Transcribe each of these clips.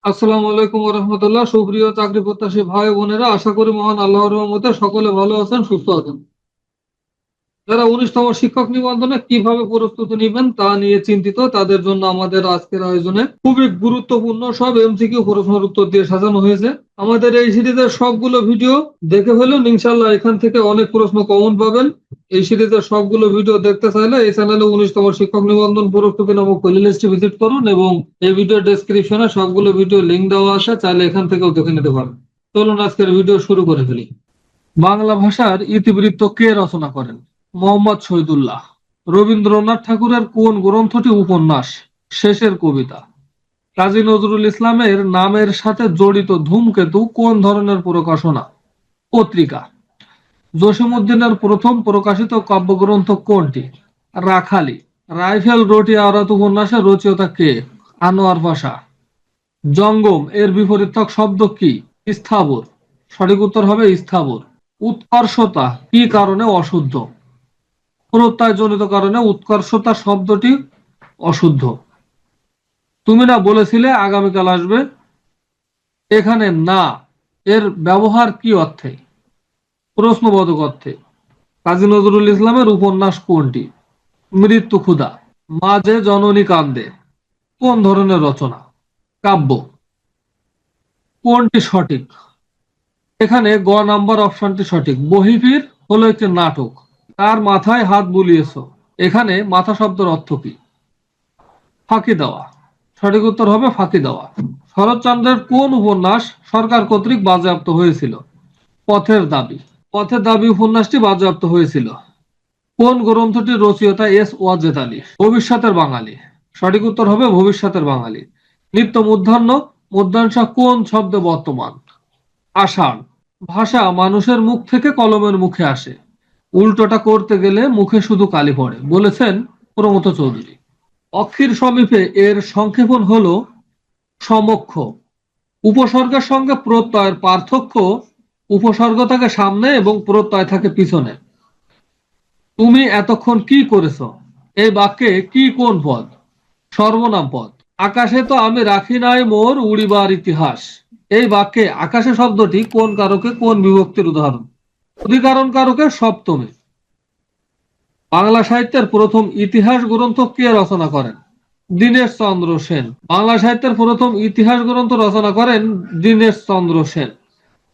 আসসালামু আলাইকুম রহমতুল্লাহ। সুপ্রিয় চাকরি প্রত্যাশী ভাই বোনেরা, আশা করি মহান আল্লাহর রহমতে সকলে ভালো আছেন, সুস্থ আছেন। যারা 19তম শিক্ষক নিবন্ধনে কিভাবে প্রস্তুতি নেবেন তা নিয়ে চিন্তিত, তাদের জন্য আমাদের আজকের আয়োজনে খুবই গুরুত্বপূর্ণ সব এমসিকিউ প্রশ্নের উত্তর দিয়ে সাজানো হয়েছে। আমাদের এই সিরিজের সবগুলো ভিডিও দেখে ফেলুন, ইনশাল্লাহ এখান থেকে অনেক প্রশ্ন কমন পাবেন। এই সিরিজের সবগুলো ভিডিও দেখতে চাইলে এই চ্যানেলে 19তম শিক্ষক নিবন্ধন প্রস্তুতি নামক প্লেলিস্টে ভিজিট করুন এবং এই ভিডিও ডেসক্রিপশনে সবগুলো ভিডিও লিঙ্ক দেওয়া আছে, চাইলে এখান থেকেও দেখে নিতে পারেন। চলুন আজকের ভিডিও শুরু করে ফেলি। বাংলা ভাষার ইতিবৃত্ত কে রচনা করেন? মোহাম্মদ শহীদুল্লাহ। রবীন্দ্রনাথ ঠাকুরের কোন গ্রন্থটি উপন্যাস? শেষের কবিতা। কাজী নজরুল ইসলামের নামের সাথে জড়িত ধূমকেতু কোন ধরনের প্রকাশনা? পত্রিকা। জসীমউদ্দীনের প্রথম প্রকাশিত কাব্যগ্রন্থ কোনটি? রাখালি। রাইফেল রোটি আওরাত উপন্যাসের রচয়িতা কে? আনোয়ার পাশা। জঙ্গম এর বিপরীতক শব্দ কি? স্থাবর। সঠিক উত্তর হবে স্থাবর। উৎকর্ষতা কি কারণে অশুদ্ধ? প্রত্যয়জনিত কারণে উৎকর্ষতা শব্দটি অশুদ্ধ। তুমি না বলেছিলে আগামীকাল আসবে, এখানে না এর ব্যবহার কি অর্থে? প্রশ্নবোধক অর্থে। কাজী নজরুল ইসলামের উপন্যাস কোনটি? মৃত্যু ক্ষুধা। মাঝে জননী কান্দে কোন ধরনের রচনা? কাব্য। কোনটি সঠিক? এখানে গ নাম্বার অপশনটি সঠিক। বহিফির হলো একটি নাটক। তার মাথায় হাত বুলিয়েছ, এখানে মাথা শব্দের অর্থ কি? ফাঁকি দেওয়া। সঠিক উত্তর হবে ফাঁকি দেওয়া। শরৎচন্দ্রের কোন উপন্যাস সরকার কর্তৃক বাজেয়াপ্ত হয়েছিল? পথের দাবি। পথের দাবি উপন্যাসটি বাজেয়াপ্ত হয়েছিল। কোন গ্রন্থটির রচয়িতা এস ওয়াজেদ আলী? ভবিষ্যতের বাঙালি। সঠিক উত্তর হবে ভবিষ্যতের বাঙালি। নিত্য মূর্ধন্য মধ্যাংশ কোন শব্দে বর্তমান? আষাঢ়। ভাষা মানুষের মুখ থেকে কলমের মুখে আসে, উল্টোটা করতে গেলে মুখে শুধু কালি পড়ে, বলেছেন প্রমথ চৌধুরী। অক্ষির সমীপে এর সংক্ষেপণ হলো সমক্ষ। উপসর্গের সঙ্গে প্রত্যয়ের পার্থক্য: উপসর্গ থাকে সামনে এবং প্রত্যয় থাকে পিছনে। তুমি এতক্ষণ কি করেছো এই বাক্যে কি কোন পদ? সর্বনাম পদ। আকাশে তো আমি রাখি নাই মোর উড়িবার ইতিহাস, এই বাক্যে আকাশে শব্দটি কোন কারকে কোন বিভক্তির উদাহরণ? অধিকরণ কারকে সপ্তমী। বাংলা সাহিত্যের প্রথম ইতিহাস গ্রন্থ কে রচনা করেন? দীনেশ চন্দ্র সেন। বাংলা সাহিত্যের প্রথম ইতিহাস গ্রন্থ রচনা করেন দীনেশ চন্দ্র সেন।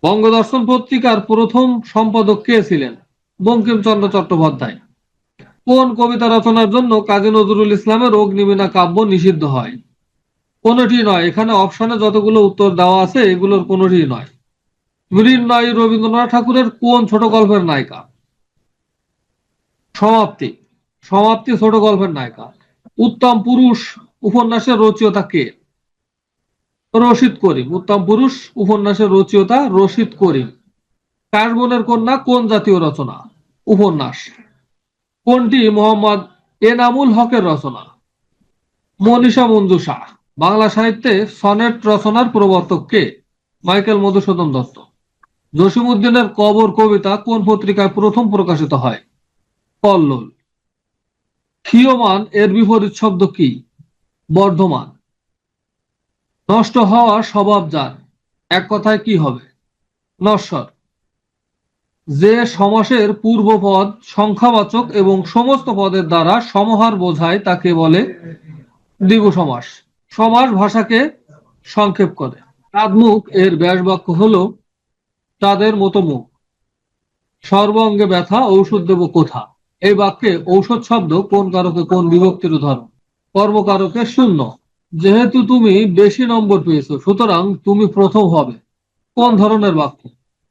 বঙ্গদর্শন পত্রিকার প্রথম সম্পাদক কে ছিলেন? বঙ্কিমচন্দ্র চট্টোপাধ্যায়। কোন কবিতা রচনার জন্য কাজী নজরুল ইসলামের অগ্নিবীণা কাব্য নিষিদ্ধ হয়? কোনটি নয়। এখানে অপশনে যতগুলো উত্তর দেওয়া আছে এগুলোর কোনটি নয়। মৃন্ময়ী রবীন্দ্রনাথ ঠাকুরের কোন ছোট গল্পের নায়িকা? সমাপ্তি। সমাপ্তি ছোট গল্পের নায়িকা। উত্তম পুরুষ উপন্যাসের রচয়িতা কে? রশিদ করিম। উত্তম পুরুষ উপন্যাসের রচয়িতা রশিদ করিম। কাশবনের কন্যা কোন জাতীয় রচনা? উপন্যাস। কোনটি মোহাম্মদ এনামুল হকের রচনা? মনীষা মঞ্জুষা। বাংলা সাহিত্যে সনেট রচনার প্রবর্তক কে? মাইকেল মধুসূদন দত্ত। জসীমউদ্দীনের কবর কবিতা কোন পত্রিকায় প্রথম প্রকাশিত হয়? কল্লোল। ক্ষীয়মান এর বিপরীত শব্দ কি? বর্ধমান। নষ্ট হওয়া স্বভাব যার, এক কথায় কি হবে? নশ্বর। যে সমাসের পূর্বপদ সংখ্যাবাচক এবং সমস্ত পদের দ্বারা সমাহার বোঝায় তাকে বলে দ্বিগু সমাস। সমাস ভাষাকে সংক্ষেপ করে। চাঁদমুখ এর ব্যাস বাক্য হলো চাঁদের মতো মুখ। সর্ব অঙ্গে ব্যথা ঔষধ দেব কোথা, এই বাক্যে ঔষধ শব্দ কোন কারকে কোন বিভক্তির উদাহরণ? কর্মকারকে শূন্য। যেহেতু তুমি বেশি নম্বর পেয়েছো সুতরাং তুমি প্রথম হবে, কোন ধরনের বাক্য?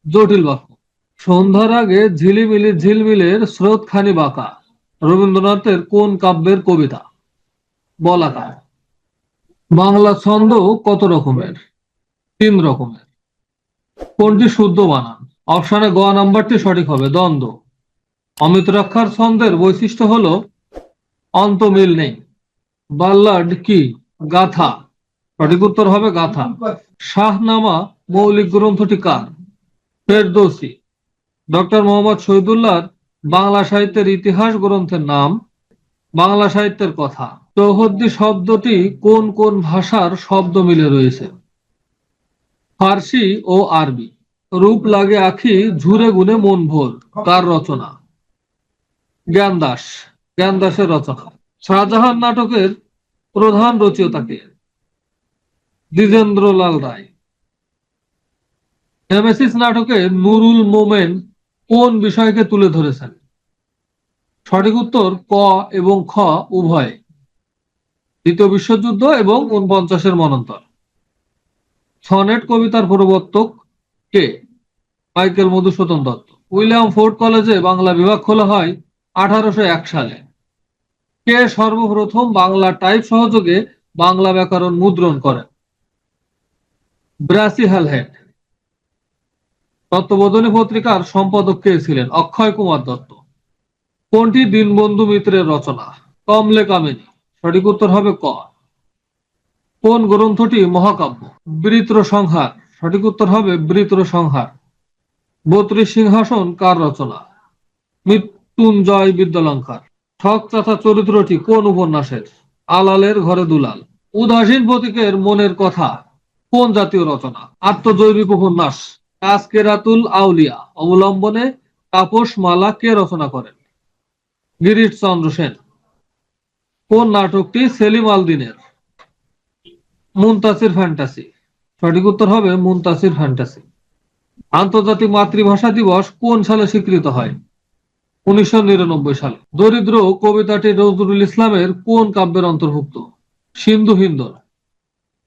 জটিল বাক্য। সন্ধ্যার আগে ঝিলিমিলি ঝিলমিলের স্রোত খানি বাঁকা রবীন্দ্রনাথের কোন কাব্যের কবিতা? বলাকা। বাংলা ছন্দ কত রকমের? 3 রকমের। কোনটি শুদ্ধ বানান? অপশনে গ নাম্বারটি সঠিক হবে, দ্বন্দ্ব। অমিত রক্ষার ছন্দের বৈশিষ্ট্য হলো অন্তমিল নেই। বাল্লাড কি? গাথা। সঠিক উত্তর হবে গাথা। শাহনামা মৌলিক গ্রন্থটি কার? ফেরদৌসী। ডক্টর মোহাম্মদ শহীদুল্লাহর বাংলা সাহিত্যের ইতিহাস গ্রন্থের নাম? বাংলা সাহিত্যের কথা। চৌহদ্দি শব্দটি কোন কোন ভাষার শব্দ মিলে রয়েছে? ফার্সি ও আরবি। রূপ লাগে আঁখি ঝুরে গুনে মন ভোর, কার রচনা? জ্ঞানদাস। জ্ঞানদাসের রচনা। শাহজাহান নাটকের প্রধান রচয়িতাকে? দ্বিজেন্দ্রলাল রায়। নেমেসিস নাটকে নুরুল মোমেন কোন বিষয়কে তুলে ধরেছেন? সঠিক উত্তর ক এবং খ উভয়। দ্বিতীয় বিশ্বযুদ্ধ এবং 49-এর মন্বন্তর। সনেট কবিতার প্রবর্তক কে? মাইকেল মধুসূদন দত্ত। উইলিয়াম ফোর্ড কলেজে বাংলা বিভাগ খোলা হয় 1801 সালে। কে সর্বপ্রথম বাংলা টাইপ সহযোগে বাংলা ব্যাকরণ মুদ্রণ করেন? Brassey Halhed. তত্ত্ববোধিনী পত্রিকার সম্পাদক কে ছিলেন? অক্ষয় কুমার দত্ত। কোনটি দীনবন্ধু মিত্রের রচনা? কমলে কামিনী। সঠিক উত্তর হবে ক। কোন গ্রন্থটি মহাকাব্য? বৃত্র সংহার। সঠিক উত্তর হবে বৃত্র সংহার। 32 সিংহাসন কার রচনা? মৃত্যুঞ্জয় বিদ্যালঙ্কার। ঠক তথা চরিত্রটি কোন উপন্যাসের? আলালের ঘরে দুলাল। উদাসীন প্রতীকের মনের কথা কোন জাতীয় রচনা? আত্মজৈবিক উপন্যাস। তাজকেরাতুল আউলিয়া অবলম্বনে তাপস মালা কে রচনা করেন? গিরিশ চন্দ্র সেন। কোন নাটকটি সেলিম আল দীনের? মুনতাসির ফ্যান্টাসি। সঠিক উত্তর হবে মুনতাসির ফ্যান্টাসি। আন্তর্জাতিক মাতৃভাষা দিবস কোন সালে স্বীকৃত হয়? 1999 সালে। দরিদ্র কবিতাটি নজরুল ইসলামের কোন কাব্যের অন্তর্ভুক্ত? সিন্ধু হিন্দর।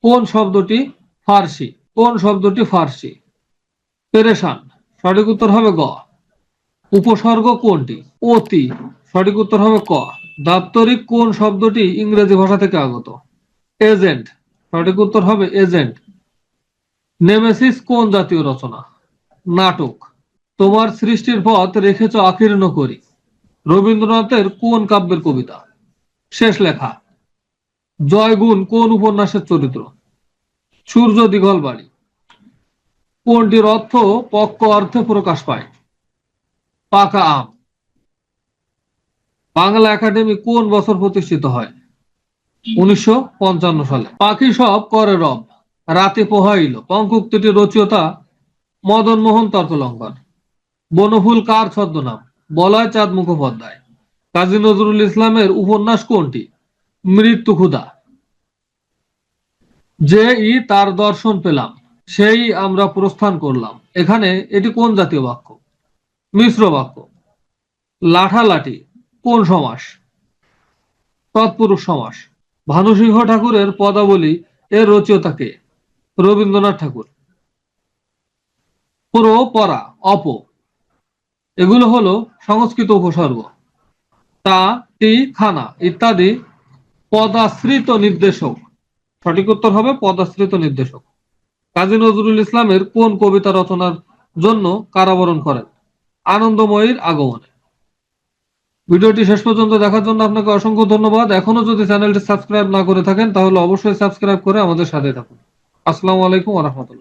কোন শব্দটি ফার্সি? কোন শব্দটি ফার্সি? পেরেশান। সঠিক উত্তর হবে গ। উপসর্গ কোনটি? অতি। সঠিক উত্তর হবে ক। দাপ্তরিক কোন শব্দটি ইংরেজি ভাষা থেকে আগত? এজেন্ট। সঠিক উত্তর হবে এজেন্ট। নেমেসিস কোন জাতীয় রচনা? নাটক। তোমার সৃষ্টির পথ রেখেছ আকীর্ণ করি রবীন্দ্রনাথের কোন কাব্যের কবিতা? শেষ লেখা। জয়গুণ কোন উপন্যাসের চরিত্র? সূর্য দিঘলবাড়ি। কোনটির অর্থ পক্ষ অর্থে প্রকাশ পায়? পাকা আম। বাংলা একাডেমি কোন বছর প্রতিষ্ঠিত হয়? 1955 সালে। পাখি সব করে রব, রাতে পোহাইল পঙ্কোক্তিটির রচয়িতা মদন মোহন তর্কলঙ্কর। বনফুল কার ছদ্মনাম? বলয় চাঁদ মুখোপাধ্যায়। কাজী নজরুল ইসলামের উপন্যাস কোনটি? মৃত্যু ক্ষুধা। যে ই তার দর্শন পেলাম, সেই আমরা প্রস্থান করলাম, এখানে এটি কোন জাতীয় বাক্য? মিশ্র বাক্য। লাঠালাঠি কোন সমাস? তৎপুরুষ সমাস। ভানুসিংহ ঠাকুরের পদাবলী এর রচয়িতা কে? রবীন্দ্রনাথ ঠাকুর। পুরো পরা অপ এগুলো হলো সংস্কৃত উপসর্গ। তা, টি, খানা ইত্যাদি পদাশ্রিত নির্দেশক। সঠিক উত্তর হবে পদাশ্রিত নির্দেশক। কাজী নজরুল ইসলামের কোন কবিতা রচনার জন্য কারাবরণ করেন? আনন্দময়ীর আগমনে। ভিডিওটি শেষ পর্যন্ত দেখার জন্য আপনাকে অসংখ্য ধন্যবাদ। এখনো যদি চ্যানেলটি সাবস্ক্রাইব না করে থাকেন তাহলে অবশ্যই সাবস্ক্রাইব করে আমাদের সাথে থাকুন। আসসালামু আলাইকুম ওয়া রাহমাতুল্লাহ।